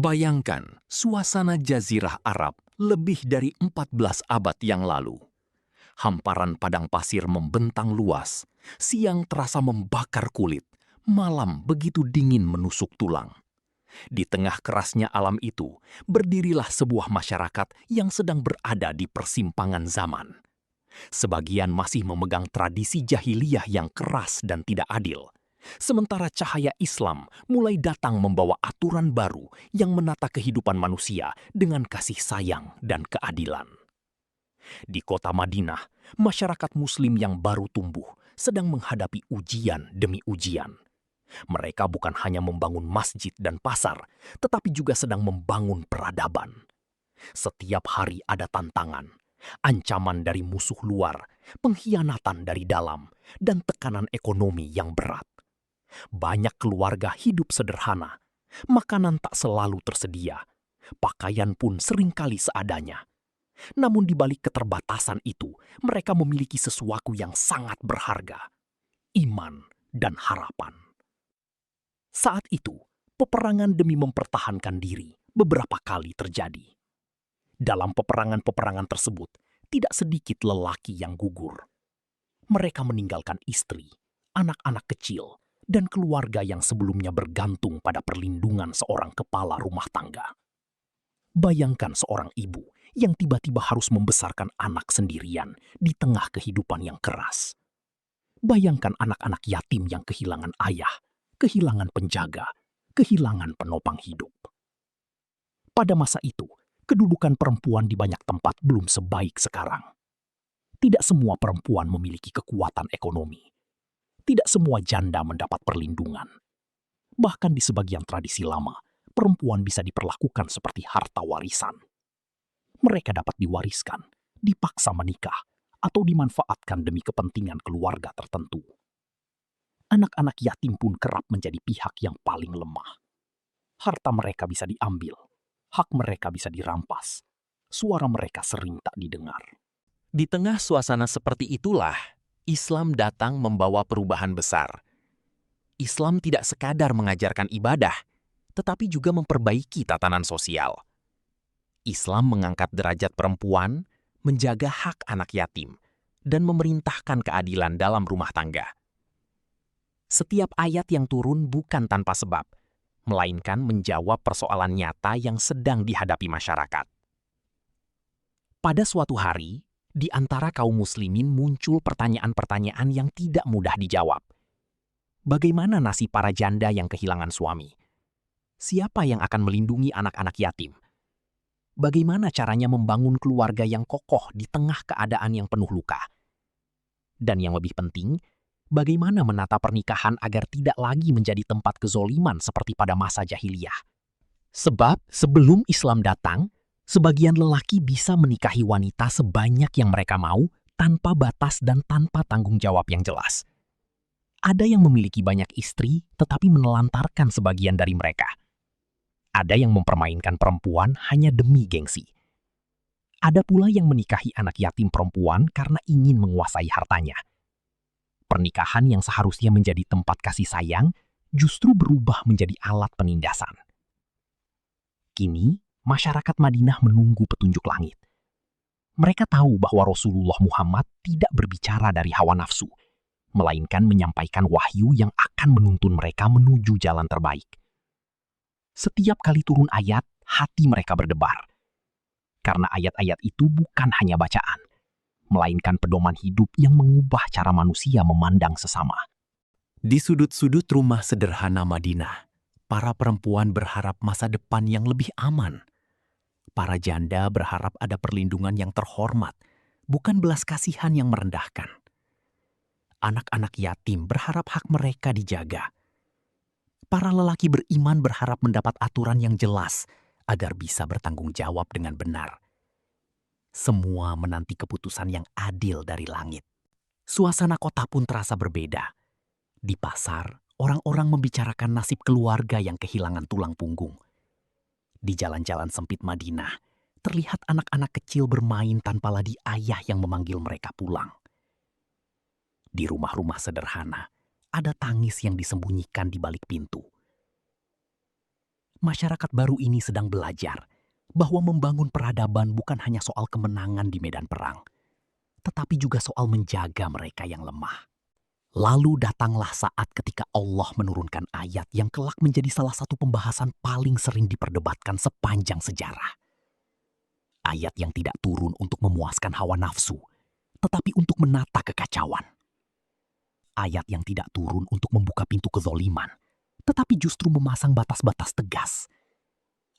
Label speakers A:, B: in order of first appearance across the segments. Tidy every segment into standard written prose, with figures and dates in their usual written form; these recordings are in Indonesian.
A: Bayangkan suasana Jazirah Arab lebih dari 14 abad yang lalu. Hamparan padang pasir membentang luas, siang terasa membakar kulit, malam begitu dingin menusuk tulang. Di tengah kerasnya alam itu, berdirilah sebuah masyarakat yang sedang berada di persimpangan zaman. Sebagian masih memegang tradisi jahiliyah yang keras dan tidak adil. Sementara cahaya Islam mulai datang membawa aturan baru yang menata kehidupan manusia dengan kasih sayang dan keadilan. Di kota Madinah, masyarakat Muslim yang baru tumbuh sedang menghadapi ujian demi ujian. Mereka bukan hanya membangun masjid dan pasar, tetapi juga sedang membangun peradaban. Setiap hari ada tantangan, ancaman dari musuh luar, pengkhianatan dari dalam, dan tekanan ekonomi yang berat. Banyak keluarga hidup sederhana, makanan tak selalu tersedia, pakaian pun seringkali seadanya. Namun di balik keterbatasan itu, mereka memiliki sesuatu yang sangat berharga, iman dan harapan. Saat itu, peperangan demi mempertahankan diri beberapa kali terjadi. Dalam peperangan-peperangan tersebut, tidak sedikit lelaki yang gugur. Mereka meninggalkan istri, anak-anak kecil, dan keluarga yang sebelumnya bergantung pada perlindungan seorang kepala rumah tangga. Bayangkan seorang ibu yang tiba-tiba harus membesarkan anak sendirian di tengah kehidupan yang keras. Bayangkan anak-anak yatim yang kehilangan ayah, kehilangan penjaga, kehilangan penopang hidup. Pada masa itu, kedudukan perempuan di banyak tempat belum sebaik sekarang. Tidak semua perempuan memiliki kekuatan ekonomi. Tidak semua janda mendapat perlindungan. Bahkan di sebagian tradisi lama, perempuan bisa diperlakukan seperti harta warisan. Mereka dapat diwariskan, dipaksa menikah, atau dimanfaatkan demi kepentingan keluarga tertentu. Anak-anak yatim pun kerap menjadi pihak yang paling lemah. Harta mereka bisa diambil, hak mereka bisa dirampas, suara mereka sering tak didengar. Di tengah suasana seperti itulah, Islam datang membawa perubahan besar. Islam tidak sekadar mengajarkan ibadah, tetapi juga memperbaiki tatanan sosial. Islam mengangkat derajat perempuan, menjaga hak anak yatim, dan memerintahkan keadilan dalam rumah tangga. Setiap ayat yang turun bukan tanpa sebab, melainkan menjawab persoalan nyata yang sedang dihadapi masyarakat. Pada suatu hari, di antara kaum muslimin muncul pertanyaan-pertanyaan yang tidak mudah dijawab. Bagaimana nasib para janda yang kehilangan suami? Siapa yang akan melindungi anak-anak yatim? Bagaimana caranya membangun keluarga yang kokoh di tengah keadaan yang penuh luka? Dan yang lebih penting, bagaimana menata pernikahan agar tidak lagi menjadi tempat kezoliman seperti pada masa jahiliyah? Sebab sebelum Islam datang, sebagian lelaki bisa menikahi wanita sebanyak yang mereka mau tanpa batas dan tanpa tanggung jawab yang jelas. Ada yang memiliki banyak istri tetapi menelantarkan sebagian dari mereka. Ada yang mempermainkan perempuan hanya demi gengsi. Ada pula yang menikahi anak yatim perempuan karena ingin menguasai hartanya. Pernikahan yang seharusnya menjadi tempat kasih sayang justru berubah menjadi alat penindasan. Kini, masyarakat Madinah menunggu petunjuk langit. Mereka tahu bahwa Rasulullah Muhammad tidak berbicara dari hawa nafsu, melainkan menyampaikan wahyu yang akan menuntun mereka menuju jalan terbaik. Setiap kali turun ayat, hati mereka berdebar. Karena ayat-ayat itu bukan hanya bacaan, melainkan pedoman hidup yang mengubah cara manusia memandang sesama. Di sudut-sudut rumah sederhana Madinah, para perempuan berharap masa depan yang lebih aman. Para janda berharap ada perlindungan yang terhormat, bukan belas kasihan yang merendahkan. Anak-anak yatim berharap hak mereka dijaga. Para lelaki beriman berharap mendapat aturan yang jelas agar bisa bertanggung jawab dengan benar. Semua menanti keputusan yang adil dari langit. Suasana kota pun terasa berbeda. Di pasar, orang-orang membicarakan nasib keluarga yang kehilangan tulang punggung. Di jalan-jalan sempit Madinah, terlihat anak-anak kecil bermain tanpa ladi ayah yang memanggil mereka pulang. Di rumah-rumah sederhana, ada tangis yang disembunyikan di balik pintu.
B: Masyarakat baru ini sedang belajar bahwa membangun peradaban bukan hanya soal kemenangan di medan perang, tetapi juga soal menjaga mereka yang lemah. Lalu datanglah saat ketika Allah menurunkan ayat yang kelak menjadi salah satu pembahasan paling sering diperdebatkan sepanjang sejarah. Ayat yang tidak turun untuk memuaskan hawa nafsu, tetapi untuk menata kekacauan. Ayat yang tidak turun untuk membuka pintu kezoliman, tetapi justru memasang batas-batas tegas.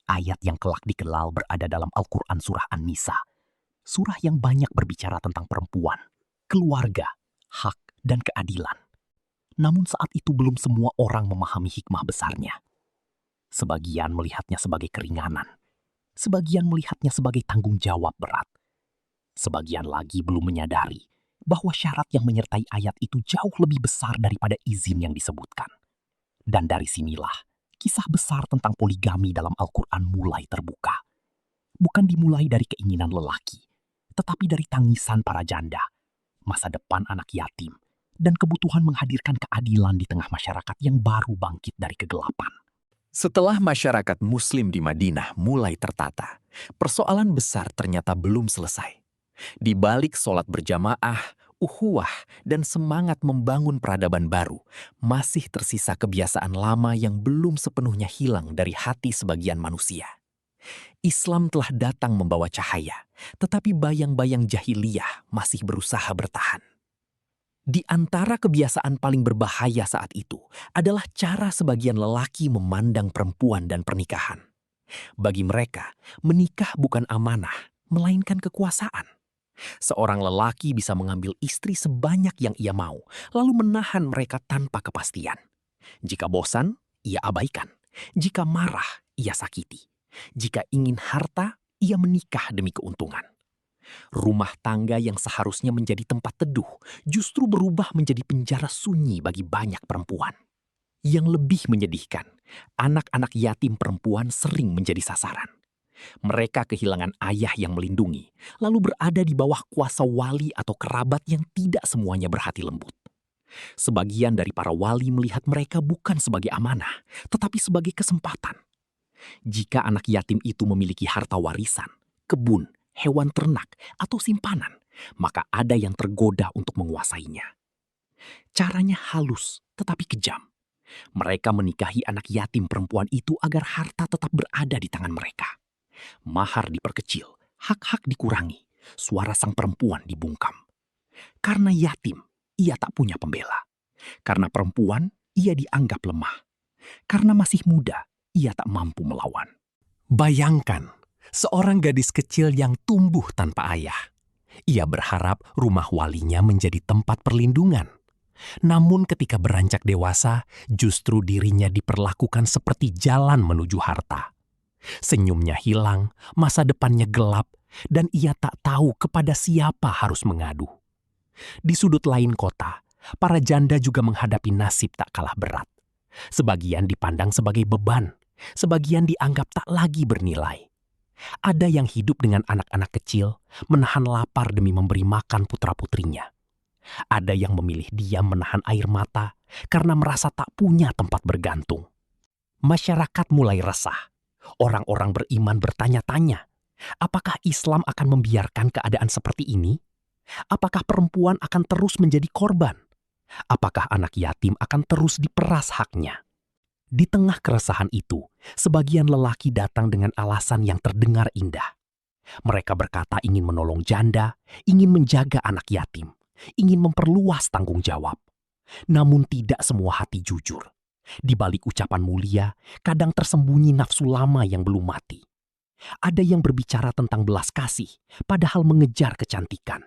B: Ayat yang kelak dikenal berada dalam Al-Quran Surah An-Nisa, surah yang banyak berbicara tentang perempuan, keluarga, hak, dan keadilan. Namun saat itu belum semua orang memahami hikmah besarnya. Sebagian melihatnya sebagai keringanan, sebagian melihatnya sebagai tanggung jawab berat. Sebagian lagi belum menyadari bahwa syarat yang menyertai ayat itu jauh lebih besar daripada izin yang disebutkan. Dan dari sinilah kisah besar tentang poligami dalam Al-Quran mulai terbuka. Bukan dimulai dari keinginan lelaki, tetapi dari tangisan para janda, masa depan anak yatim, dan kebutuhan menghadirkan keadilan di tengah masyarakat yang baru bangkit dari kegelapan.
A: Setelah masyarakat Muslim di Madinah mulai tertata, persoalan besar ternyata belum selesai. Di balik sholat berjamaah, ukhuwah, dan semangat membangun peradaban baru, masih tersisa kebiasaan lama yang belum sepenuhnya hilang dari hati sebagian manusia. Islam telah datang membawa cahaya, tetapi bayang-bayang jahiliyah masih berusaha bertahan. Di antara kebiasaan paling berbahaya saat itu adalah cara sebagian lelaki memandang perempuan dan pernikahan. Bagi mereka, menikah bukan amanah, melainkan kekuasaan. Seorang lelaki bisa mengambil istri sebanyak yang ia mau, lalu menahan mereka tanpa kepastian. Jika bosan, ia abaikan. Jika marah, ia sakiti. Jika ingin harta, ia menikah demi keuntungan. Rumah tangga yang seharusnya menjadi tempat teduh justru berubah menjadi penjara sunyi bagi banyak perempuan. Yang lebih menyedihkan, anak-anak yatim perempuan sering menjadi sasaran. Mereka kehilangan ayah yang melindungi, lalu berada di bawah kuasa wali atau kerabat yang tidak semuanya berhati lembut. Sebagian dari para wali melihat mereka bukan sebagai amanah, tetapi sebagai kesempatan. Jika anak yatim itu memiliki harta warisan, kebun, hewan ternak, atau simpanan, maka ada yang tergoda untuk menguasainya. Caranya halus, tetapi kejam. Mereka menikahi anak yatim perempuan itu agar harta tetap berada di tangan mereka. Mahar diperkecil, hak-hak dikurangi, suara sang perempuan dibungkam. Karena yatim, ia tak punya pembela. Karena perempuan, ia dianggap lemah. Karena masih muda, ia tak mampu melawan. Bayangkan, seorang gadis kecil yang tumbuh tanpa ayah. Ia berharap rumah walinya menjadi tempat perlindungan. Namun ketika beranjak dewasa, justru dirinya diperlakukan seperti jalan menuju harta. Senyumnya hilang, masa depannya gelap, dan ia tak tahu kepada siapa harus mengadu. Di sudut lain kota, para janda juga menghadapi nasib tak kalah berat. Sebagian dipandang sebagai beban, sebagian dianggap tak lagi bernilai. Ada yang hidup dengan anak-anak kecil, menahan lapar demi memberi makan putra-putrinya. Ada yang memilih diam menahan air mata karena merasa tak punya tempat bergantung. Masyarakat mulai resah. Orang-orang beriman bertanya-tanya, apakah Islam akan membiarkan keadaan seperti ini? Apakah perempuan akan terus menjadi korban? Apakah anak yatim akan terus diperas haknya? Di tengah keresahan itu, sebagian lelaki datang dengan alasan yang terdengar indah. Mereka berkata ingin menolong janda, ingin menjaga anak yatim, ingin memperluas tanggung jawab. Namun tidak semua hati jujur. Di balik ucapan mulia, kadang tersembunyi nafsu lama yang belum mati. Ada yang berbicara tentang belas kasih, padahal mengejar kecantikan.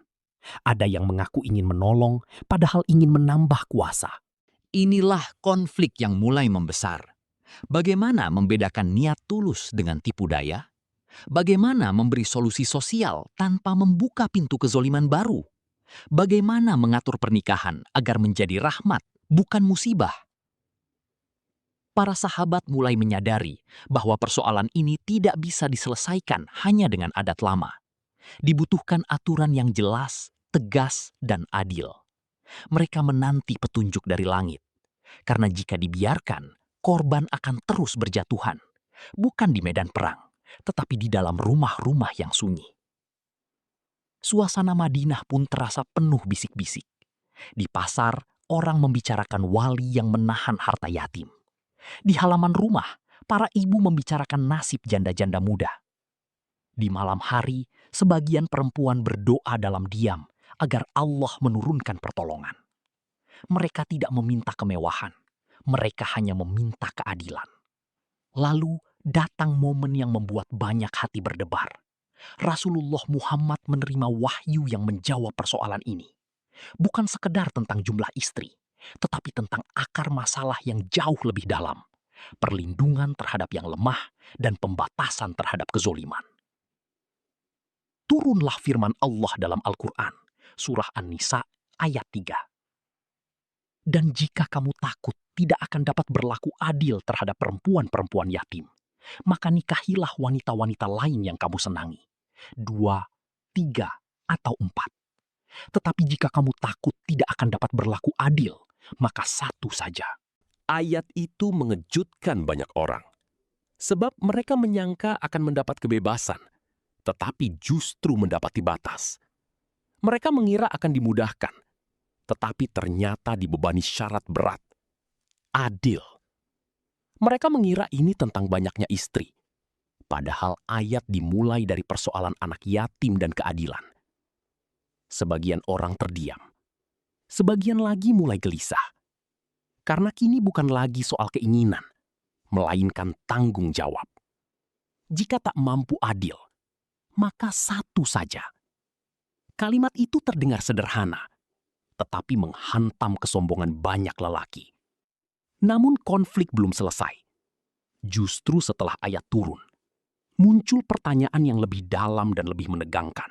A: Ada yang mengaku ingin menolong, padahal ingin menambah kuasa.
C: Inilah konflik yang mulai membesar. Bagaimana membedakan niat tulus dengan tipu daya? Bagaimana memberi solusi sosial tanpa membuka pintu kezoliman baru? Bagaimana mengatur pernikahan agar menjadi rahmat, bukan musibah? Para sahabat mulai menyadari bahwa persoalan ini tidak bisa diselesaikan hanya dengan adat lama. Dibutuhkan aturan yang jelas, tegas, dan adil. Mereka menanti petunjuk dari langit. Karena jika dibiarkan, korban akan terus berjatuhan.
B: Bukan di medan perang, tetapi di dalam rumah-rumah yang sunyi. Suasana Madinah pun terasa penuh bisik-bisik. Di pasar, orang membicarakan wali yang menahan harta yatim. Di halaman rumah, para ibu membicarakan nasib janda-janda muda. Di malam hari, sebagian perempuan berdoa dalam diam agar Allah menurunkan pertolongan. Mereka tidak meminta kemewahan, mereka hanya meminta keadilan. Lalu datang momen yang membuat banyak hati berdebar. Rasulullah Muhammad menerima wahyu yang menjawab persoalan ini. Bukan sekedar tentang jumlah istri, tetapi tentang akar masalah yang jauh lebih dalam. Perlindungan terhadap yang lemah dan pembatasan terhadap kezoliman. Turunlah firman Allah dalam Al-Quran, surah An-Nisa ayat 3. Dan jika kamu takut tidak akan dapat berlaku adil terhadap perempuan-perempuan yatim, maka nikahilah wanita-wanita lain yang kamu senangi. 2, 3, atau 4. Tetapi jika kamu takut tidak akan dapat berlaku adil, maka satu saja.
D: Ayat itu mengejutkan banyak orang. Sebab mereka menyangka akan mendapat kebebasan, tetapi justru mendapati batas. Mereka mengira akan dimudahkan, tetapi ternyata dibebani syarat berat. Adil. Mereka mengira ini tentang banyaknya istri. Padahal ayat dimulai dari persoalan anak yatim dan keadilan. Sebagian orang terdiam. Sebagian lagi mulai gelisah. Karena kini bukan lagi soal keinginan, melainkan tanggung jawab. Jika tak mampu adil, maka satu saja. Kalimat itu terdengar sederhana, tetapi menghantam kesombongan banyak lelaki. Namun konflik belum selesai. Justru setelah ayat turun, muncul pertanyaan yang lebih dalam dan lebih menegangkan.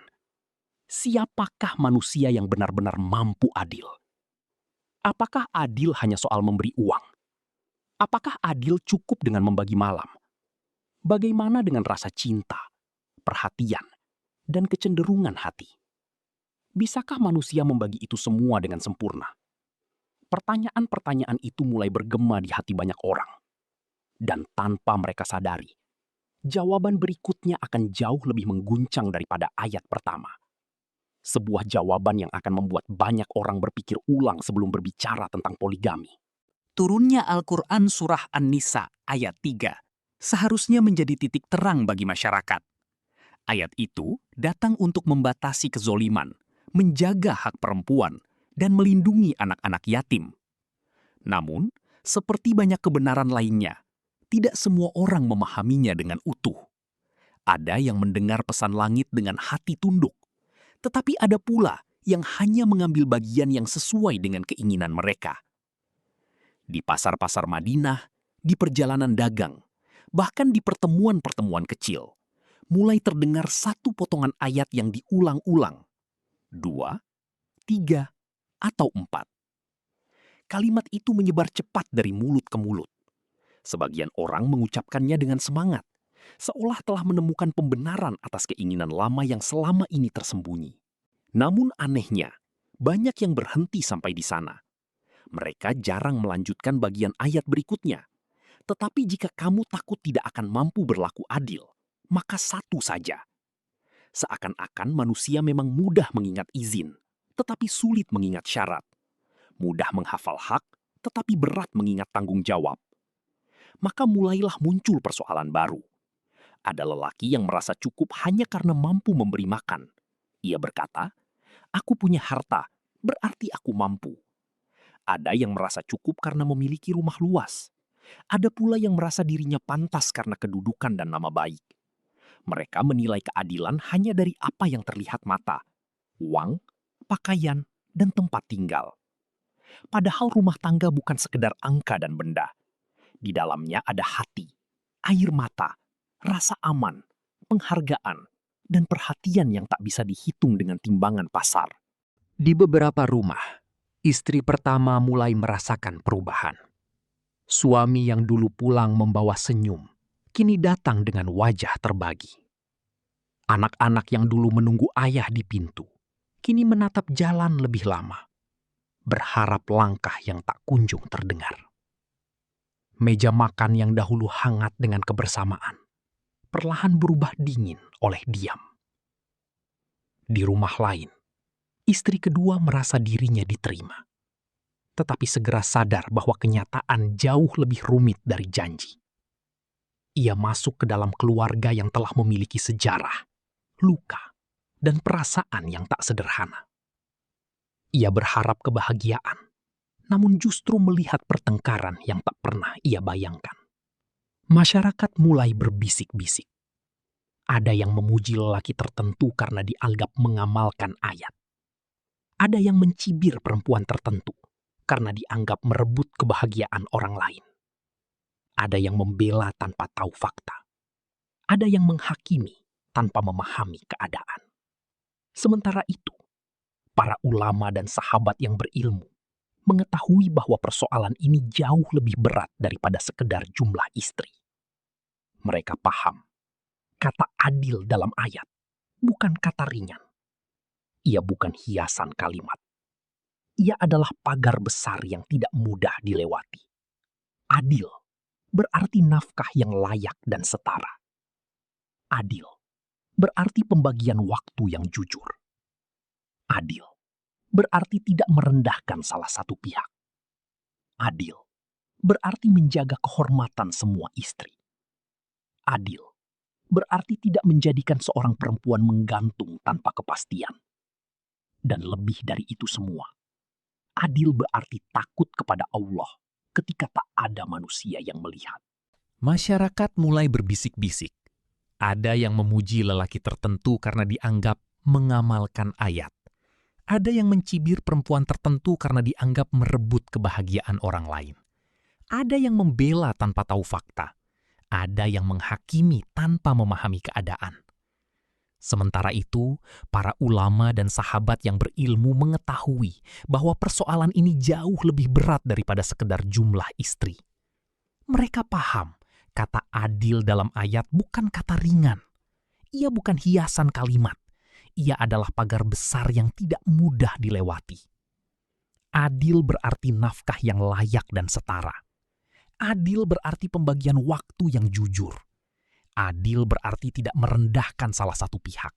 D: Siapakah manusia yang benar-benar mampu adil? Apakah adil hanya soal memberi uang? Apakah adil cukup dengan membagi malam? Bagaimana dengan rasa cinta, perhatian, dan kecenderungan hati? Bisakah manusia membagi itu semua dengan sempurna? Pertanyaan-pertanyaan itu mulai bergema di hati banyak orang. Dan tanpa mereka sadari, jawaban berikutnya akan jauh lebih mengguncang daripada ayat pertama. Sebuah jawaban yang akan membuat banyak orang berpikir ulang sebelum berbicara tentang poligami.
C: Turunnya Al-Quran Surah An-Nisa ayat 3 seharusnya menjadi titik terang bagi masyarakat. Ayat itu datang untuk membatasi kezoliman, menjaga hak perempuan, dan melindungi anak-anak yatim. Namun, seperti banyak kebenaran lainnya, tidak semua orang memahaminya dengan utuh. Ada yang mendengar pesan langit dengan hati tunduk, tetapi ada pula yang hanya mengambil bagian yang sesuai dengan keinginan mereka. Di pasar-pasar Madinah, di perjalanan dagang, bahkan di pertemuan-pertemuan kecil, mulai terdengar satu potongan ayat yang diulang-ulang. 2, 3, atau 4. Kalimat itu menyebar cepat dari mulut ke mulut. Sebagian orang mengucapkannya dengan semangat, seolah telah menemukan pembenaran atas keinginan lama yang selama ini tersembunyi. Namun anehnya, banyak yang berhenti sampai di sana. Mereka jarang melanjutkan bagian ayat berikutnya. Tetapi jika kamu takut tidak akan mampu berlaku adil, maka satu saja. Seakan-akan manusia memang mudah mengingat izin, tetapi sulit mengingat syarat. Mudah menghafal hak, tetapi berat mengingat tanggung jawab. Maka mulailah muncul persoalan baru. Ada lelaki yang merasa cukup hanya karena mampu memberi makan. Ia berkata, "Aku punya harta, berarti aku mampu." Ada yang merasa cukup karena memiliki rumah luas. Ada pula yang merasa dirinya pantas karena kedudukan dan nama baik. Mereka menilai keadilan hanya dari apa yang terlihat mata, uang, pakaian, dan tempat tinggal. Padahal rumah tangga bukan sekedar angka dan benda. Di dalamnya ada hati, air mata, rasa aman, penghargaan, dan perhatian yang tak bisa dihitung dengan timbangan pasar.
B: Di beberapa rumah, istri pertama mulai merasakan perubahan. Suami yang dulu pulang membawa senyum, kini datang dengan wajah terbagi. Anak-anak yang dulu menunggu ayah di pintu, kini menatap jalan lebih lama, berharap langkah yang tak kunjung terdengar. Meja makan yang dahulu hangat dengan kebersamaan, perlahan berubah dingin oleh diam. Di rumah lain, istri kedua merasa dirinya diterima, tetapi segera sadar bahwa kenyataan jauh lebih rumit dari janji. Ia masuk ke dalam keluarga yang telah memiliki sejarah, luka, dan perasaan yang tak sederhana. Ia berharap kebahagiaan, namun justru melihat pertengkaran yang tak pernah ia bayangkan. Masyarakat mulai berbisik-bisik. Ada yang memuji lelaki tertentu karena dianggap mengamalkan ayat. Ada yang mencibir perempuan tertentu karena dianggap merebut kebahagiaan orang lain. Ada yang membela tanpa tahu fakta. Ada yang menghakimi tanpa memahami keadaan. Sementara itu, para ulama dan sahabat yang berilmu mengetahui bahwa persoalan ini jauh lebih berat daripada sekedar jumlah istri. Mereka paham, kata adil dalam ayat bukan kata ringan. Ia bukan hiasan kalimat. Ia adalah pagar besar yang tidak mudah dilewati. Adil berarti nafkah yang layak dan setara. Adil berarti pembagian waktu yang jujur. Adil berarti tidak merendahkan salah satu pihak. Adil berarti menjaga kehormatan semua istri. Adil berarti tidak menjadikan seorang perempuan menggantung tanpa kepastian. Dan lebih dari itu semua, adil berarti takut kepada Allah ketika tak ada manusia yang melihat.
A: Masyarakat mulai berbisik-bisik. Ada yang memuji lelaki tertentu karena dianggap mengamalkan ayat. Ada yang mencibir perempuan tertentu karena dianggap merebut kebahagiaan orang lain. Ada yang membela tanpa tahu fakta. Ada yang menghakimi tanpa memahami keadaan. Sementara itu, para ulama dan sahabat yang berilmu mengetahui bahwa persoalan ini jauh lebih berat daripada sekedar jumlah istri. Mereka paham, kata adil dalam ayat bukan kata ringan. Ia bukan hiasan kalimat. Ia adalah pagar besar yang tidak mudah dilewati. Adil berarti nafkah yang layak dan setara. Adil berarti pembagian waktu yang jujur. Adil berarti tidak merendahkan salah satu pihak.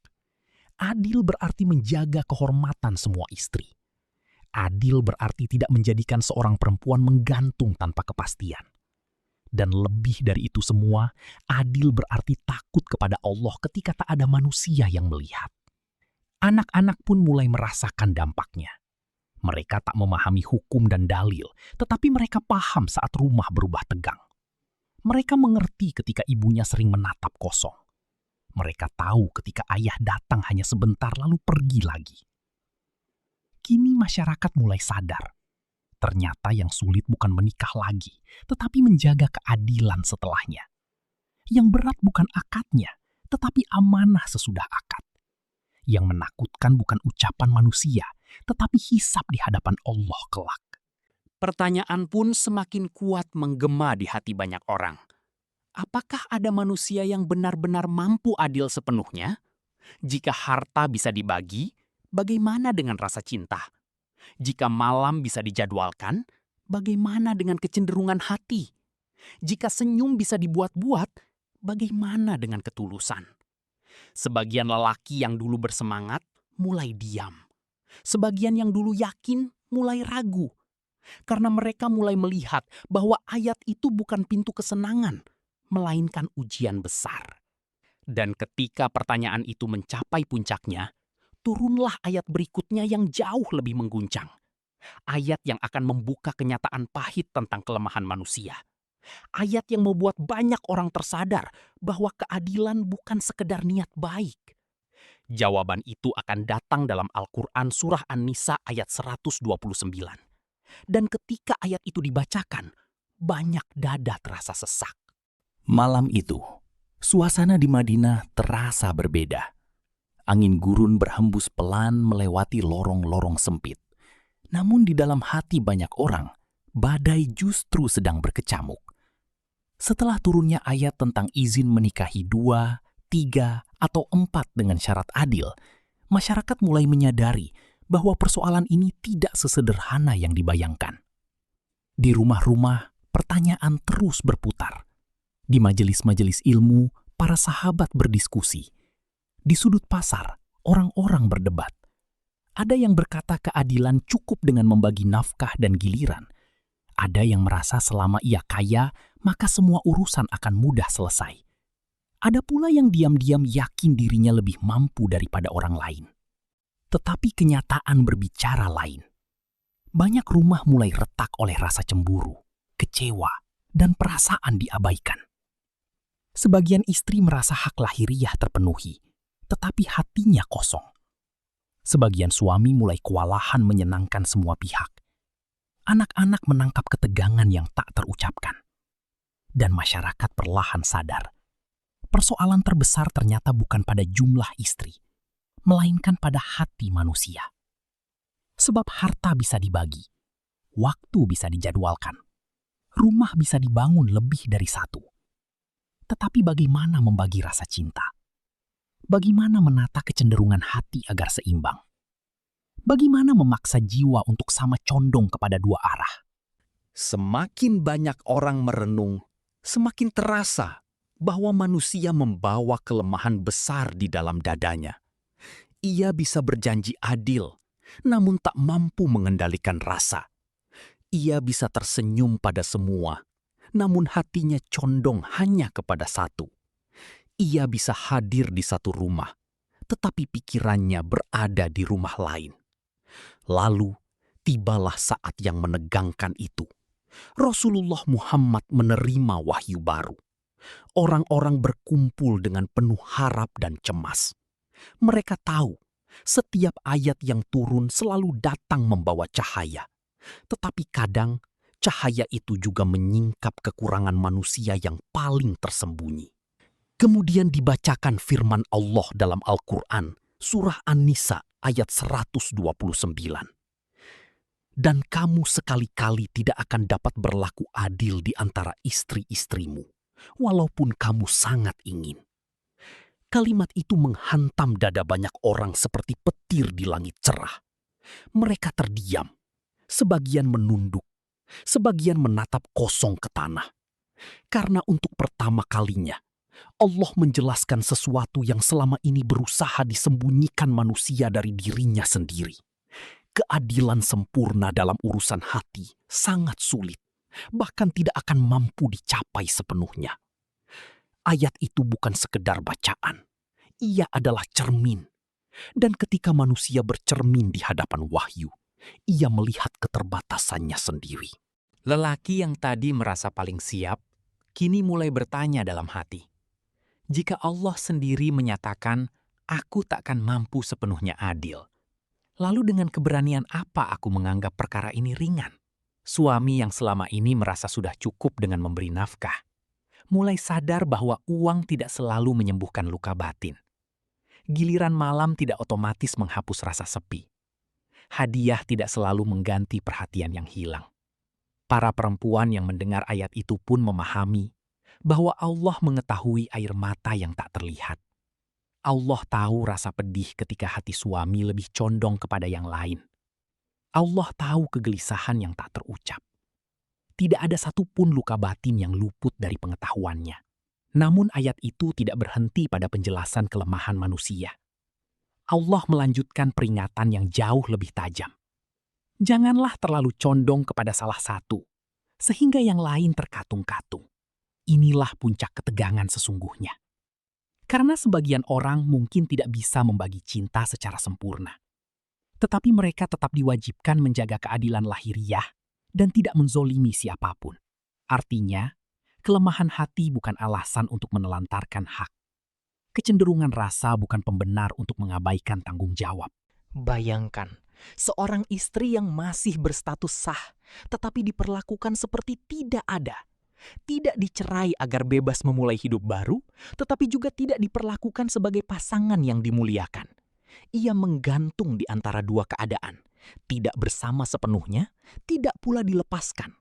A: Adil berarti menjaga kehormatan semua istri. Adil berarti tidak menjadikan seorang perempuan menggantung tanpa kepastian. Dan lebih dari itu semua, adil berarti takut kepada Allah ketika tak ada manusia yang melihat. Anak-anak pun mulai merasakan dampaknya. Mereka tak memahami hukum dan dalil, tetapi mereka paham saat rumah berubah tegang. Mereka mengerti ketika ibunya sering menatap kosong. Mereka tahu ketika ayah datang hanya sebentar lalu pergi lagi. Kini masyarakat mulai sadar. Ternyata yang sulit bukan menikah lagi, tetapi menjaga keadilan setelahnya. Yang berat bukan akadnya, tetapi amanah sesudah akad. Yang menakutkan bukan ucapan manusia, tetapi hisab di hadapan Allah kelak.
C: Pertanyaan pun semakin kuat menggema di hati banyak orang. Apakah ada manusia yang benar-benar mampu adil sepenuhnya? Jika harta bisa dibagi, bagaimana dengan rasa cinta? Jika malam bisa dijadwalkan, bagaimana dengan kecenderungan hati? Jika senyum bisa dibuat-buat, bagaimana dengan ketulusan? Sebagian lelaki yang dulu bersemangat mulai diam. Sebagian yang dulu yakin mulai ragu. Karena mereka mulai melihat bahwa ayat itu bukan pintu kesenangan, melainkan ujian besar. Dan ketika pertanyaan itu mencapai puncaknya, turunlah ayat berikutnya yang jauh lebih mengguncang. Ayat yang akan membuka kenyataan pahit tentang kelemahan manusia. Ayat yang membuat banyak orang tersadar bahwa keadilan bukan sekedar niat baik. Jawaban itu akan datang dalam Al-Quran Surah An-Nisa ayat 129. Dan ketika ayat itu dibacakan, banyak dada terasa sesak.
B: Malam itu, suasana di Madinah terasa berbeda. Angin gurun berhembus pelan melewati lorong-lorong sempit. Namun di dalam hati banyak orang, badai justru sedang berkecamuk. Setelah turunnya ayat tentang izin menikahi 2, 3, atau 4 dengan syarat adil, masyarakat mulai menyadari bahwa persoalan ini tidak sesederhana yang dibayangkan. Di rumah-rumah, pertanyaan terus berputar. Di majelis-majelis ilmu, para sahabat berdiskusi. Di sudut pasar, orang-orang berdebat. Ada yang berkata keadilan cukup dengan membagi nafkah dan giliran. Ada yang merasa selama ia kaya, maka semua urusan akan mudah selesai. Ada pula yang diam-diam yakin dirinya lebih mampu daripada orang lain. Tetapi kenyataan berbicara lain. Banyak rumah mulai retak oleh rasa cemburu, kecewa, dan perasaan diabaikan. Sebagian istri merasa hak lahiriah terpenuhi, tetapi hatinya kosong. Sebagian suami mulai kewalahan menyenangkan semua pihak. Anak-anak menangkap ketegangan yang tak terucapkan. Dan masyarakat perlahan sadar. Persoalan terbesar ternyata bukan pada jumlah istri, melainkan pada hati manusia. Sebab harta bisa dibagi, waktu bisa dijadwalkan, rumah bisa dibangun lebih dari satu. Tetapi bagaimana membagi rasa cinta? Bagaimana menata kecenderungan hati agar seimbang? Bagaimana memaksa jiwa untuk sama condong kepada dua arah?
C: Semakin banyak orang merenung, semakin terasa bahwa manusia membawa kelemahan besar di dalam dadanya. Ia bisa berjanji adil, namun tak mampu mengendalikan rasa. Ia bisa tersenyum pada semua, namun hatinya condong hanya kepada satu. Ia bisa hadir di satu rumah, tetapi pikirannya berada di rumah lain. Lalu, tibalah saat yang menegangkan itu. Rasulullah Muhammad menerima wahyu baru. Orang-orang berkumpul dengan penuh harap dan cemas. Mereka tahu, setiap ayat yang turun selalu datang membawa cahaya. Tetapi kadang, cahaya itu juga menyingkap kekurangan manusia yang paling tersembunyi. Kemudian dibacakan firman Allah dalam Al-Quran, Surah An-Nisa ayat 129. Dan kamu sekali-kali tidak akan dapat berlaku adil di antara istri-istrimu, walaupun kamu sangat ingin. Kalimat itu menghantam dada banyak orang seperti petir di langit cerah. Mereka terdiam, sebagian menunduk, sebagian menatap kosong ke tanah. Karena untuk pertama kalinya, Allah menjelaskan sesuatu yang selama ini berusaha disembunyikan manusia dari dirinya sendiri. Keadilan sempurna dalam urusan hati sangat sulit, bahkan tidak akan mampu dicapai sepenuhnya. Ayat itu bukan sekedar bacaan, ia adalah cermin. Dan ketika manusia bercermin di hadapan wahyu, ia melihat keterbatasannya sendiri.
A: Lelaki yang tadi merasa paling siap, kini mulai bertanya dalam hati. Jika Allah sendiri menyatakan, aku takkan mampu sepenuhnya adil. Lalu dengan keberanian apa aku menganggap perkara ini ringan? Suami yang selama ini merasa sudah cukup dengan memberi nafkah, mulai sadar bahwa uang tidak selalu menyembuhkan luka batin. Giliran malam tidak otomatis menghapus rasa sepi. Hadiah tidak selalu mengganti perhatian yang hilang. Para perempuan yang mendengar ayat itu pun memahami bahwa Allah mengetahui air mata yang tak terlihat. Allah tahu rasa pedih ketika hati suami lebih condong kepada yang lain. Allah tahu kegelisahan yang tak terucap. Tidak ada satupun luka batin yang luput dari pengetahuannya. Namun ayat itu tidak berhenti pada penjelasan kelemahan manusia. Allah melanjutkan peringatan yang jauh lebih tajam. Janganlah terlalu condong kepada salah satu, sehingga yang lain terkatung-katung. Inilah puncak ketegangan sesungguhnya. Karena sebagian orang mungkin tidak bisa membagi cinta secara sempurna. Tetapi mereka tetap diwajibkan menjaga keadilan lahiriah dan tidak menzolimi siapapun. Artinya, kelemahan hati bukan alasan untuk menelantarkan hak. Kecenderungan rasa bukan pembenar untuk mengabaikan tanggung jawab.
B: Bayangkan, seorang istri yang masih berstatus sah, tetapi diperlakukan seperti tidak ada. Tidak dicerai agar bebas memulai hidup baru, tetapi juga tidak diperlakukan sebagai pasangan yang dimuliakan. Ia menggantung di antara dua keadaan, tidak bersama sepenuhnya, tidak pula dilepaskan.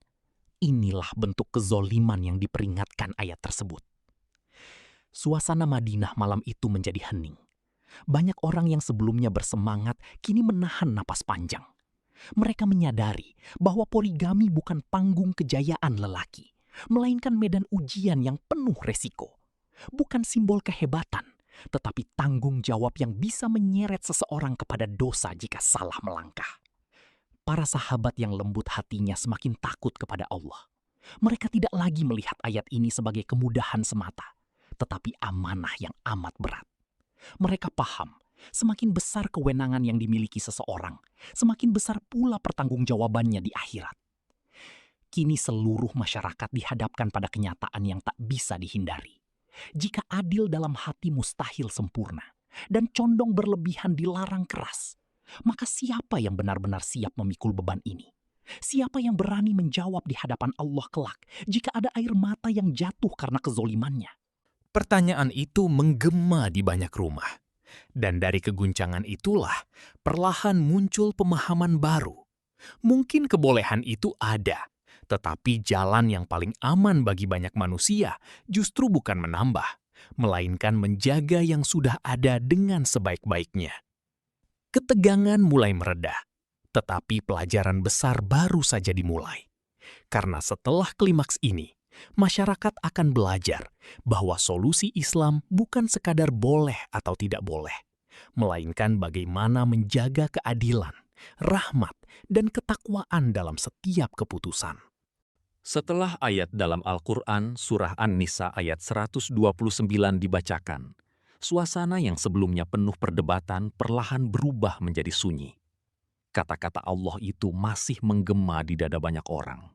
B: Inilah bentuk kezoliman yang diperingatkan ayat tersebut. Suasana Madinah malam itu menjadi hening. Banyak orang yang sebelumnya bersemangat kini menahan napas panjang. Mereka menyadari bahwa poligami bukan panggung kejayaan lelaki, melainkan medan ujian yang penuh resiko. Bukan simbol kehebatan, tetapi tanggung jawab yang bisa menyeret seseorang kepada dosa jika salah melangkah. Para sahabat yang lembut hatinya semakin takut kepada Allah. Mereka tidak lagi melihat ayat ini sebagai kemudahan semata, tetapi amanah yang amat berat. Mereka paham, semakin besar kewenangan yang dimiliki seseorang, semakin besar pula pertanggungjawabannya di akhirat. Kini seluruh masyarakat dihadapkan pada kenyataan yang tak bisa dihindari. Jika adil dalam hati mustahil sempurna, dan condong berlebihan dilarang keras, maka siapa yang benar-benar siap memikul beban ini? Siapa yang berani menjawab di hadapan Allah kelak jika ada air mata yang jatuh karena kezolimannya?
A: Pertanyaan itu menggema di banyak rumah. Dan dari keguncangan itulah perlahan muncul pemahaman baru. Mungkin kebolehan itu ada, tetapi jalan yang paling aman bagi banyak manusia justru bukan menambah, melainkan menjaga yang sudah ada dengan sebaik-baiknya. Ketegangan mulai meredah, tetapi pelajaran besar baru saja dimulai. Karena setelah klimaks ini, masyarakat akan belajar bahwa solusi Islam bukan sekadar boleh atau tidak boleh, melainkan bagaimana menjaga keadilan, rahmat, dan ketakwaan dalam setiap keputusan. Setelah ayat dalam Al-Quran surah An-Nisa ayat 129 dibacakan, suasana yang sebelumnya penuh perdebatan perlahan berubah menjadi sunyi. Kata-kata Allah itu masih menggema di dada banyak orang.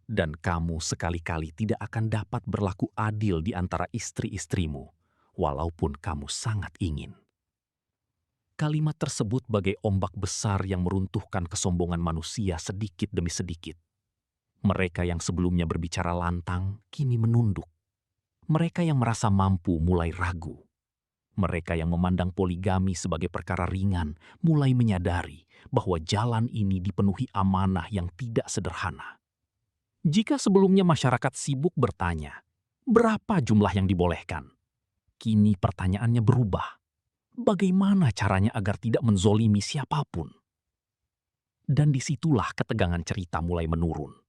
A: Dan kamu sekali-kali tidak akan dapat berlaku adil di antara istri-istrimu, walaupun kamu sangat ingin. Kalimat tersebut bagai ombak besar yang meruntuhkan kesombongan manusia sedikit demi sedikit. Mereka yang sebelumnya berbicara lantang, kini menunduk. Mereka yang merasa mampu mulai ragu. Mereka yang memandang poligami sebagai perkara ringan mulai menyadari bahwa jalan ini dipenuhi amanah yang tidak sederhana. Jika sebelumnya masyarakat sibuk bertanya, berapa jumlah yang dibolehkan? Kini pertanyaannya berubah. Bagaimana caranya agar tidak menzolimi siapapun? Dan disitulah ketegangan cerita mulai menurun.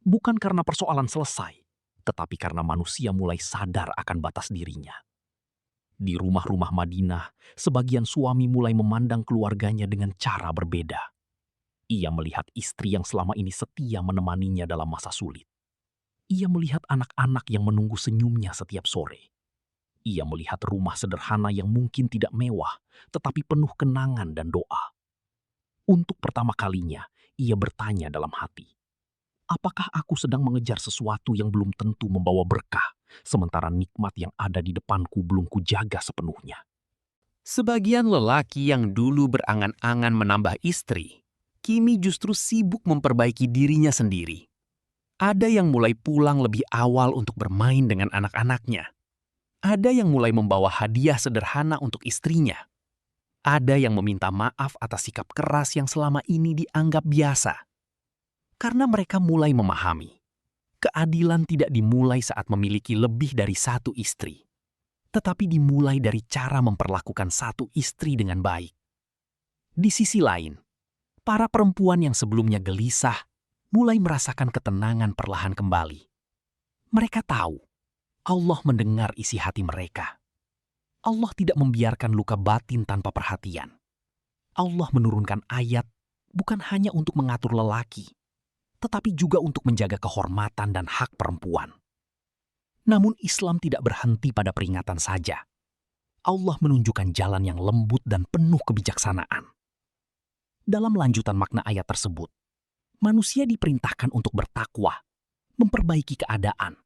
A: Bukan karena persoalan selesai, tetapi karena manusia mulai sadar akan batas dirinya. Di rumah-rumah Madinah, sebagian suami mulai memandang keluarganya dengan cara berbeda. Ia melihat istri yang selama ini setia menemaninya dalam masa sulit. Ia melihat anak-anak yang menunggu senyumnya setiap sore. Ia melihat rumah sederhana yang mungkin tidak mewah, tetapi penuh kenangan dan doa. Untuk pertama kalinya, ia bertanya dalam hati, apakah aku sedang mengejar sesuatu yang belum tentu membawa berkah, sementara nikmat yang ada di depanku belum kujaga sepenuhnya? Sebagian lelaki yang dulu berangan-angan menambah istri, kini justru sibuk memperbaiki dirinya sendiri. Ada yang mulai pulang lebih awal untuk bermain dengan anak-anaknya. Ada yang mulai membawa hadiah sederhana untuk istrinya. Ada yang meminta maaf atas sikap keras yang selama ini dianggap biasa. Karena mereka mulai memahami, keadilan tidak dimulai saat memiliki lebih dari satu istri, tetapi dimulai dari cara memperlakukan satu istri dengan baik. Di sisi lain, para perempuan yang sebelumnya gelisah mulai merasakan ketenangan perlahan kembali. Mereka tahu Allah mendengar isi hati mereka. Allah tidak membiarkan luka batin tanpa perhatian. Allah menurunkan ayat bukan hanya untuk mengatur lelaki, tetapi juga untuk menjaga kehormatan dan hak perempuan. Namun Islam tidak berhenti pada peringatan saja. Allah menunjukkan jalan yang lembut dan penuh kebijaksanaan. Dalam lanjutan makna ayat tersebut, manusia diperintahkan untuk bertakwa, memperbaiki keadaan,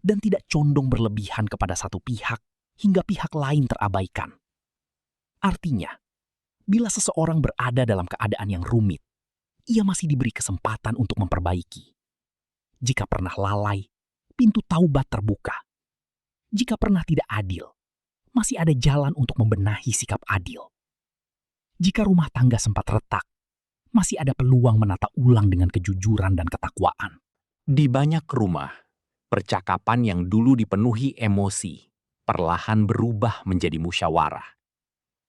A: dan tidak condong berlebihan kepada satu pihak hingga pihak lain terabaikan. Artinya, bila seseorang berada dalam keadaan yang rumit, ia masih diberi kesempatan untuk memperbaiki. Jika pernah lalai, pintu taubat terbuka. Jika pernah tidak adil, masih ada jalan untuk membenahi sikap adil. Jika rumah tangga sempat retak, masih ada peluang menata ulang dengan kejujuran dan ketakwaan. Di banyak rumah, percakapan yang dulu dipenuhi emosi perlahan berubah menjadi musyawarah.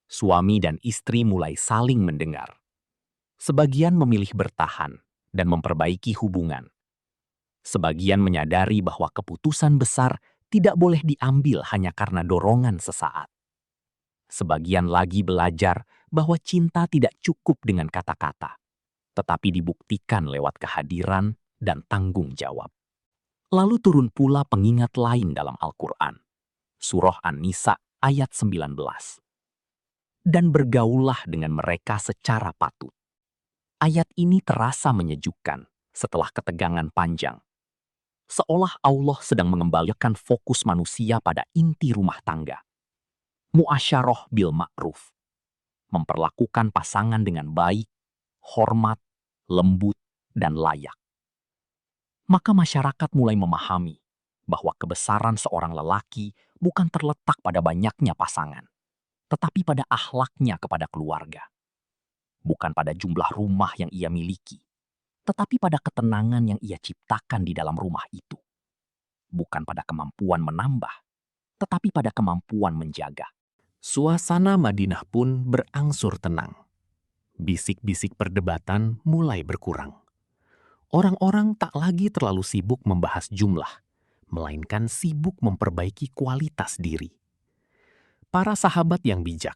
A: Suami dan istri mulai saling mendengar. Sebagian memilih bertahan dan memperbaiki hubungan. Sebagian menyadari bahwa keputusan besar tidak boleh diambil hanya karena dorongan sesaat. Sebagian lagi belajar bahwa cinta tidak cukup dengan kata-kata, tetapi dibuktikan lewat kehadiran dan tanggung jawab. Lalu turun pula pengingat lain dalam Al-Quran, Surah An-Nisa ayat 19. Dan bergaullah dengan mereka secara patut. Ayat ini terasa menyejukkan setelah ketegangan panjang. Seolah Allah sedang mengembalikan fokus manusia pada inti rumah tangga. Mu'asyarah bil ma'ruf. Memperlakukan pasangan dengan baik, hormat, lembut, dan layak. Maka masyarakat mulai memahami bahwa kebesaran seorang lelaki bukan terletak pada banyaknya pasangan, tetapi pada akhlaknya kepada keluarga. Bukan pada jumlah rumah yang ia miliki, tetapi pada ketenangan yang ia ciptakan di dalam rumah itu. Bukan pada kemampuan menambah, tetapi pada kemampuan menjaga.
D: Suasana Madinah pun berangsur tenang. Bisik-bisik perdebatan mulai berkurang. Orang-orang tak lagi terlalu sibuk membahas jumlah, melainkan sibuk memperbaiki kualitas diri. Para sahabat yang bijak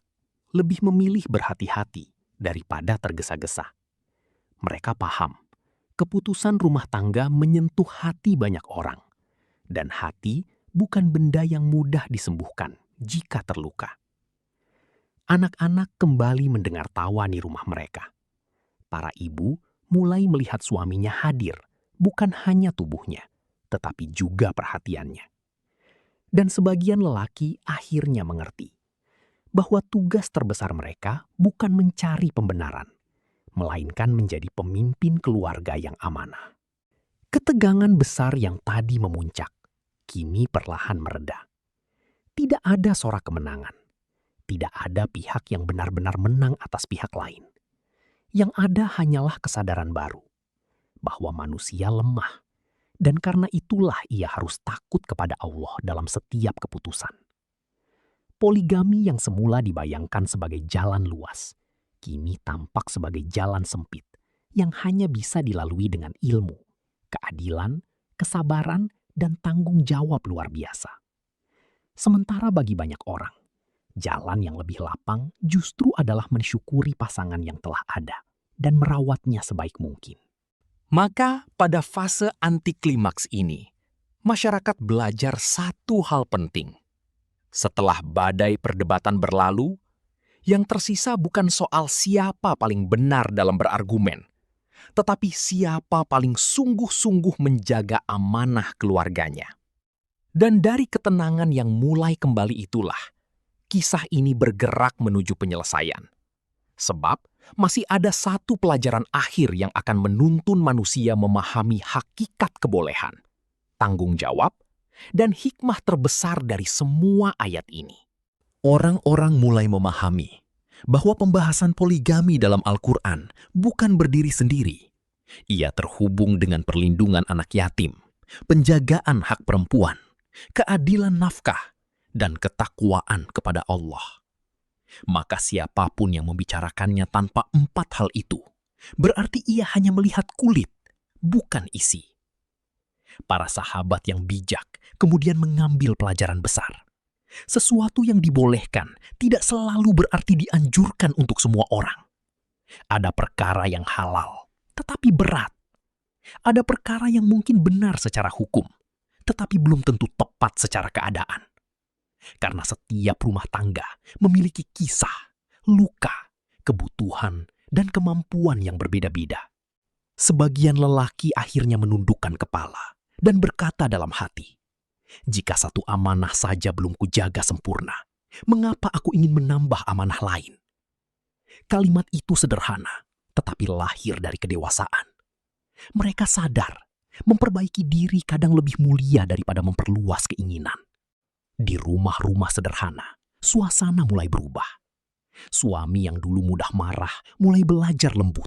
D: lebih memilih berhati-hati daripada tergesa-gesa. Mereka paham, keputusan rumah tangga menyentuh hati banyak orang, dan hati bukan benda yang mudah disembuhkan jika terluka. Anak-anak kembali mendengar tawa di rumah mereka. Para ibu mulai melihat suaminya hadir, bukan hanya tubuhnya, tetapi juga perhatiannya. Dan sebagian lelaki akhirnya mengerti bahwa tugas terbesar mereka bukan mencari pembenaran, melainkan menjadi pemimpin keluarga yang amanah. Ketegangan besar yang tadi memuncak, kini perlahan mereda. Tidak ada sorak kemenangan. Tidak ada pihak yang benar-benar menang atas pihak lain. Yang ada hanyalah kesadaran baru, bahwa manusia lemah, dan karena itulah ia harus takut kepada Allah dalam setiap keputusan. Poligami yang semula dibayangkan sebagai jalan luas, kini tampak sebagai jalan sempit yang hanya bisa dilalui dengan ilmu, keadilan, kesabaran, dan tanggung jawab luar biasa. Sementara bagi banyak orang, jalan yang lebih lapang justru adalah mensyukuri pasangan yang telah ada dan merawatnya sebaik mungkin.
A: Maka pada fase anti klimaks ini, masyarakat belajar satu hal penting. Setelah badai perdebatan berlalu, yang tersisa bukan soal siapa paling benar dalam berargumen, tetapi siapa paling sungguh-sungguh menjaga amanah keluarganya. Dan dari ketenangan yang mulai kembali itulah, kisah ini bergerak menuju penyelesaian. Sebab masih ada satu pelajaran akhir yang akan menuntun manusia memahami hakikat kebolehan, tanggung jawab, dan hikmah terbesar dari semua ayat ini.
E: Orang-orang mulai memahami bahwa pembahasan poligami dalam Al-Quran bukan berdiri sendiri. Ia terhubung dengan perlindungan anak yatim, penjagaan hak perempuan, keadilan nafkah, dan ketakwaan kepada Allah. Maka siapapun yang membicarakannya tanpa empat hal itu, berarti ia hanya melihat kulit, bukan isi. Para sahabat yang bijak kemudian mengambil pelajaran besar. Sesuatu yang dibolehkan tidak selalu berarti dianjurkan untuk semua orang. Ada perkara yang halal, tetapi berat. Ada perkara yang mungkin benar secara hukum, tetapi belum tentu tepat secara keadaan. Karena setiap rumah tangga memiliki kisah, luka, kebutuhan, dan kemampuan yang berbeda-beda. Sebagian lelaki akhirnya menundukkan kepala dan berkata dalam hati, "Jika satu amanah saja belum kujaga sempurna, mengapa aku ingin menambah amanah lain?" Kalimat itu sederhana, tetapi lahir dari kedewasaan. Mereka sadar, memperbaiki diri kadang lebih mulia daripada memperluas keinginan. Di rumah-rumah sederhana, suasana mulai berubah. Suami yang dulu mudah marah mulai belajar lembut.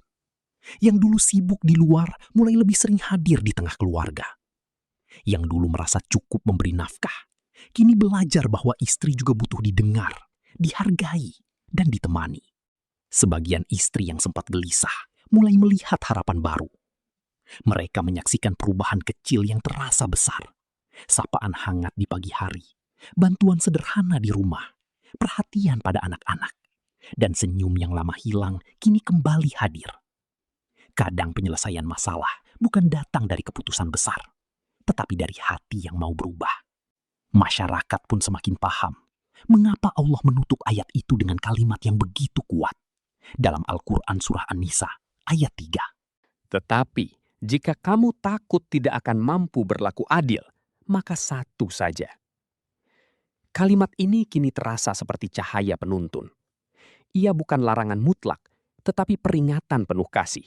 E: Yang dulu sibuk di luar mulai lebih sering hadir di tengah keluarga. Yang dulu merasa cukup memberi nafkah, kini belajar bahwa istri juga butuh didengar, dihargai, dan ditemani. Sebagian istri yang sempat gelisah
B: mulai melihat harapan baru. Mereka menyaksikan perubahan kecil yang terasa besar. Sapaan hangat di pagi hari, bantuan sederhana di rumah, perhatian pada anak-anak, dan senyum yang lama hilang kini kembali hadir. Kadang penyelesaian masalah bukan datang dari keputusan besar, tetapi dari hati yang mau berubah. Masyarakat pun semakin paham mengapa Allah menutup ayat itu dengan kalimat yang begitu kuat. Dalam Al-Quran Surah An-Nisa ayat 3.
D: Tetapi, jika kamu takut tidak akan mampu berlaku adil, maka satu saja. Kalimat ini kini terasa seperti cahaya penuntun. Ia bukan larangan mutlak, tetapi peringatan penuh kasih.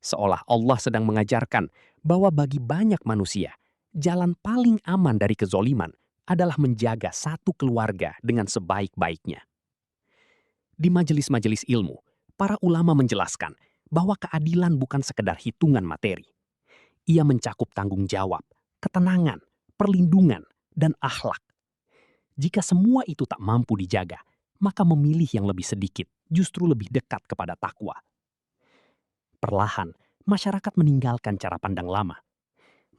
D: Seolah Allah sedang mengajarkan bahwa bagi banyak manusia, jalan paling aman dari kezoliman adalah menjaga satu keluarga dengan sebaik-baiknya. Di majelis-majelis ilmu, para ulama menjelaskan bahwa keadilan bukan sekedar hitungan materi. Ia mencakup tanggung jawab, ketenangan, perlindungan, dan akhlak. Jika semua itu tak mampu dijaga, maka memilih yang lebih sedikit justru lebih dekat kepada takwa. Perlahan, masyarakat meninggalkan cara pandang lama.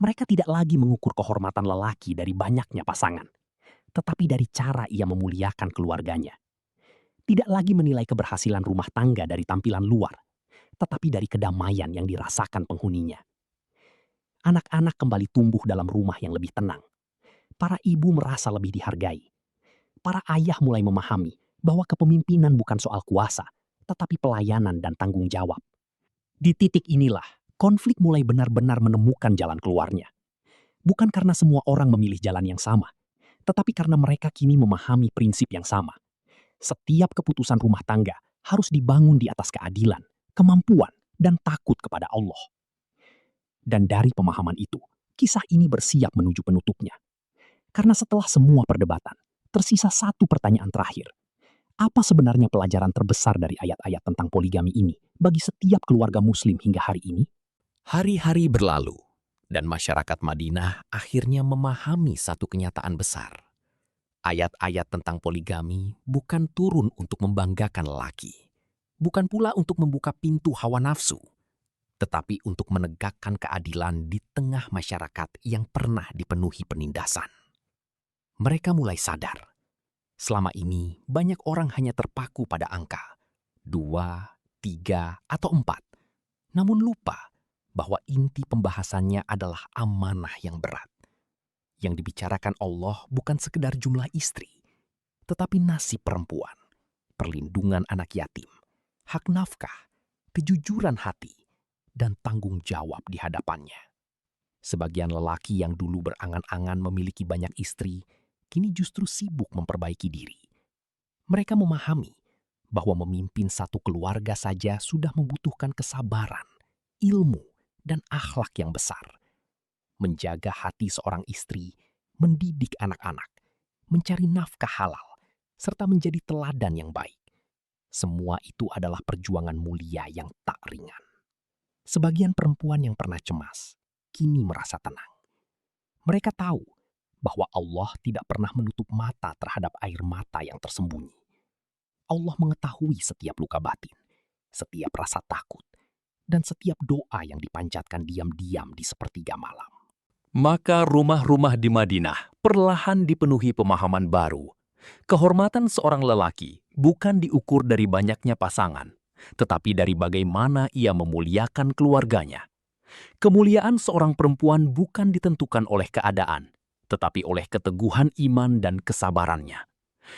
D: Mereka tidak lagi mengukur kehormatan lelaki dari banyaknya pasangan, tetapi dari cara ia memuliakan keluarganya. Tidak lagi menilai keberhasilan rumah tangga dari tampilan luar, tetapi dari kedamaian yang dirasakan penghuninya. Anak-anak kembali tumbuh dalam rumah yang lebih tenang. Para ibu merasa lebih dihargai. Para ayah mulai memahami bahwa kepemimpinan bukan soal kuasa, tetapi pelayanan dan tanggung jawab. Di titik inilah, konflik mulai benar-benar menemukan jalan keluarnya. Bukan karena semua orang memilih jalan yang sama, tetapi karena mereka kini memahami prinsip yang sama. Setiap keputusan rumah tangga harus dibangun di atas keadilan, kemampuan, dan takut kepada Allah. Dan dari pemahaman itu, kisah ini bersiap menuju penutupnya. Karena setelah semua perdebatan, tersisa satu pertanyaan terakhir. Apa sebenarnya pelajaran terbesar dari ayat-ayat tentang poligami ini bagi setiap keluarga muslim hingga hari ini?
E: Hari-hari berlalu, dan masyarakat Madinah akhirnya memahami satu kenyataan besar. Ayat-ayat tentang poligami bukan turun untuk membanggakan lelaki, bukan pula untuk membuka pintu hawa nafsu, tetapi untuk menegakkan keadilan di tengah masyarakat yang pernah dipenuhi penindasan. Mereka mulai sadar, selama ini banyak orang hanya terpaku pada angka 2, 3, atau 4, namun lupa bahwa inti pembahasannya adalah amanah yang berat. Yang dibicarakan Allah bukan sekedar jumlah istri, tetapi nasib perempuan, perlindungan anak yatim, hak nafkah, kejujuran hati, dan tanggung jawab di hadapannya. Sebagian lelaki yang dulu berangan-angan memiliki banyak istri, kini justru sibuk memperbaiki diri. Mereka memahami bahwa memimpin satu keluarga saja sudah membutuhkan kesabaran, ilmu, dan akhlak yang besar. Menjaga hati seorang istri, mendidik anak-anak, mencari nafkah halal, serta menjadi teladan yang baik. Semua itu adalah perjuangan mulia yang tak ringan. Sebagian perempuan yang pernah cemas, kini merasa tenang. Mereka tahu bahwa Allah tidak pernah menutup mata terhadap air mata yang tersembunyi. Allah mengetahui setiap luka batin, setiap rasa takut, dan setiap doa yang dipanjatkan diam-diam di sepertiga malam.
A: Maka rumah-rumah di Madinah perlahan dipenuhi pemahaman baru. Kehormatan seorang lelaki bukan diukur dari banyaknya pasangan, tetapi dari bagaimana ia memuliakan keluarganya. Kemuliaan seorang perempuan bukan ditentukan oleh keadaan, tetapi oleh keteguhan iman dan kesabarannya.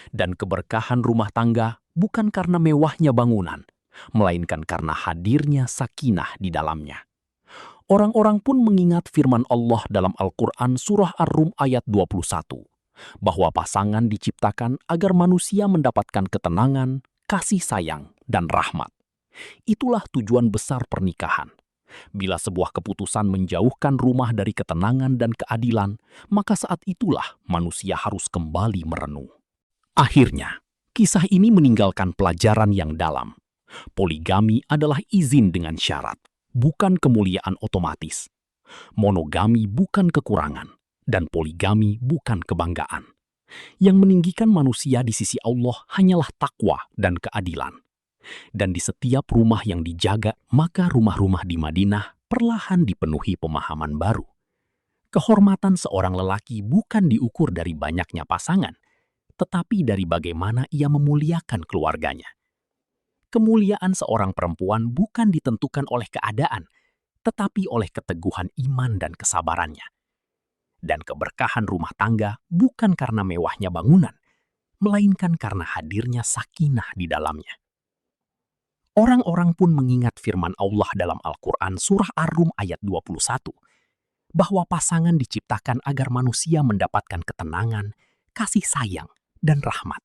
A: Dan keberkahan rumah tangga bukan karena mewahnya bangunan, melainkan karena hadirnya sakinah di dalamnya. Orang-orang pun mengingat firman Allah dalam Al-Quran Surah Ar-Rum ayat 21, bahwa pasangan diciptakan agar manusia mendapatkan ketenangan, kasih sayang, dan rahmat. Itulah tujuan besar pernikahan. Bila sebuah keputusan menjauhkan rumah dari ketenangan dan keadilan, maka saat itulah manusia harus kembali merenung. Akhirnya, kisah ini meninggalkan pelajaran yang dalam. Poligami adalah izin dengan syarat, bukan kemuliaan otomatis. Monogami bukan kekurangan, dan poligami bukan kebanggaan. Yang meninggikan manusia di sisi Allah hanyalah takwa dan keadilan.
B: Dan di setiap rumah yang dijaga, maka rumah-rumah di Madinah perlahan dipenuhi pemahaman baru. Kehormatan seorang lelaki bukan diukur dari banyaknya pasangan, tetapi dari bagaimana ia memuliakan keluarganya. Kemuliaan seorang perempuan bukan ditentukan oleh keadaan, tetapi oleh keteguhan iman dan kesabarannya. Dan keberkahan rumah tangga bukan karena mewahnya bangunan, melainkan karena hadirnya sakinah di dalamnya. Orang-orang pun mengingat firman Allah dalam Al-Quran surah Ar-Rum ayat 21, bahwa pasangan diciptakan agar manusia mendapatkan ketenangan, kasih sayang, dan rahmat.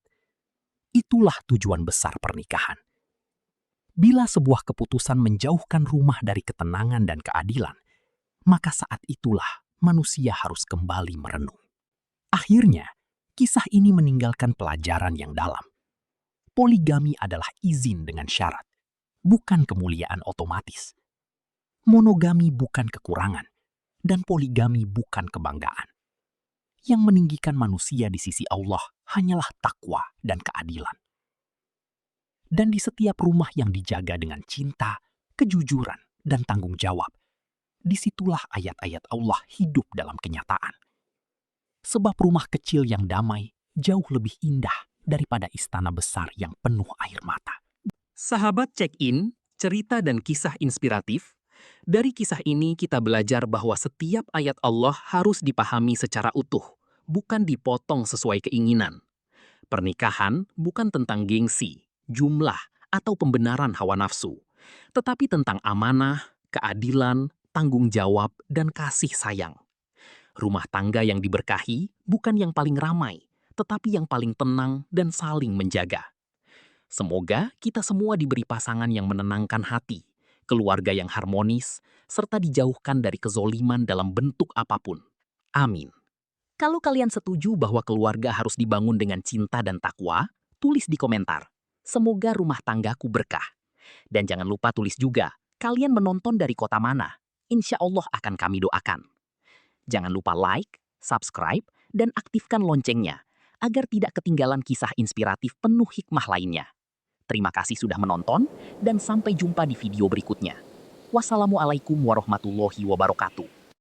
B: Itulah tujuan besar pernikahan. Bila sebuah keputusan menjauhkan rumah dari ketenangan dan keadilan, maka saat itulah manusia harus kembali merenung. Akhirnya, kisah ini meninggalkan pelajaran yang dalam. Poligami adalah izin dengan syarat, bukan kemuliaan otomatis. Monogami bukan kekurangan, dan poligami bukan kebanggaan. Yang meninggikan manusia di sisi Allah hanyalah takwa dan keadilan. Dan di setiap rumah yang dijaga dengan cinta, kejujuran, dan tanggung jawab, disitulah ayat-ayat Allah hidup dalam kenyataan. Sebab rumah kecil yang damai jauh lebih indah daripada istana besar yang penuh air mata.
A: Sahabat check-in, cerita dan kisah inspiratif. Dari kisah ini kita belajar bahwa setiap ayat Allah harus dipahami secara utuh, bukan dipotong sesuai keinginan. Pernikahan bukan tentang gengsi, jumlah, atau pembenaran hawa nafsu, tetapi tentang amanah, keadilan, tanggung jawab, dan kasih sayang. Rumah tangga yang diberkahi bukan yang paling ramai, tetapi yang paling tenang dan saling menjaga. Semoga kita semua diberi pasangan yang menenangkan hati, keluarga yang harmonis, serta dijauhkan dari kezoliman dalam bentuk apapun. Amin. Kalau kalian setuju bahwa keluarga harus dibangun dengan cinta dan takwa, tulis di komentar. Semoga rumah tanggaku berkah. Dan jangan lupa tulis juga, kalian menonton dari kota mana. Insya Allah akan kami doakan. Jangan lupa like, subscribe, dan aktifkan loncengnya, agar tidak ketinggalan kisah inspiratif penuh hikmah lainnya. Terima kasih sudah menonton, dan sampai jumpa di video berikutnya. Wassalamualaikum warahmatullahi wabarakatuh.